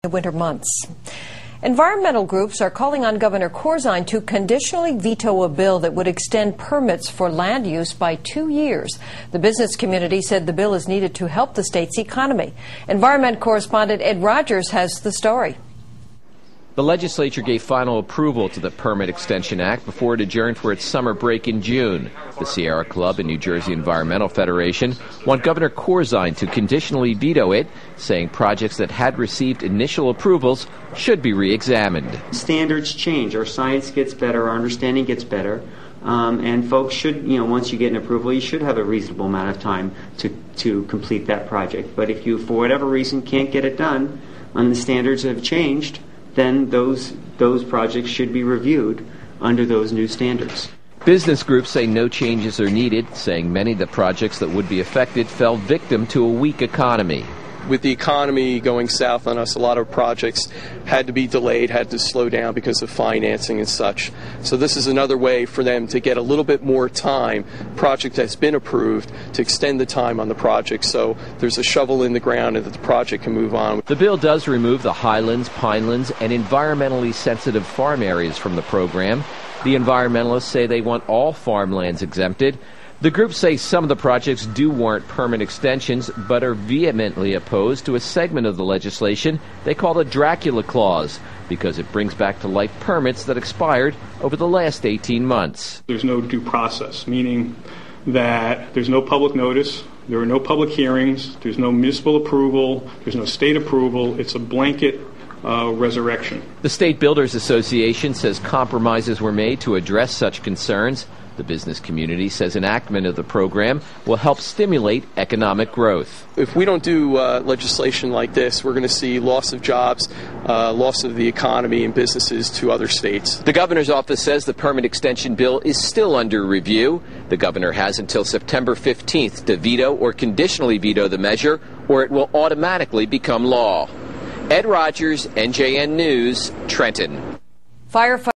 The winter months. Environmental groups are calling on Governor Corzine to conditionally veto a bill that would extend permits for land use by 2 years. The business community said the bill is needed to help the state's economy. Environment correspondent Ed Rodgers has the story. The legislature gave final approval to the Permit Extension Act before it adjourned for its summer break in June. The Sierra Club and New Jersey Environmental Federation want Governor Corzine to conditionally veto it, saying projects that had received initial approvals should be re-examined. Standards change. Our science gets better. Our understanding gets better. And folks should, once you get an approval, you should have a reasonable amount of time to complete that project. But if you, for whatever reason, can't get it done, and the standards have changed, then those projects should be reviewed under those new standards. Business groups say no changes are needed, saying many of the projects that would be affected fell victim to a weak economy. With the economy going south on us, a lot of projects had to be delayed, had to slow down because of financing and such. So this is another way for them to get a little bit more time, project that's been approved, to extend the time on the project so there's a shovel in the ground and that the project can move on. The bill does remove the highlands, pinelands, and environmentally sensitive farm areas from the program. The environmentalists say they want all farmlands exempted. The groups say some of the projects do warrant permit extensions, but are vehemently opposed to a segment of the legislation they call the Dracula Clause, because it brings back to life permits that expired over the last 18 months. There's no due process, meaning that there's no public notice, there are no public hearings, there's no municipal approval, there's no state approval. It's a blanket resurrection. The State Builders Association says compromises were made to address such concerns. The business community says enactment of the program will help stimulate economic growth. If we don't do legislation like this, we're going to see loss of jobs, loss of the economy and businesses to other states. The governor's office says the permit extension bill is still under review. The governor has until September 15th to veto or conditionally veto the measure, or it will automatically become law. Ed Rodgers, NJN News, Trenton. Firefighters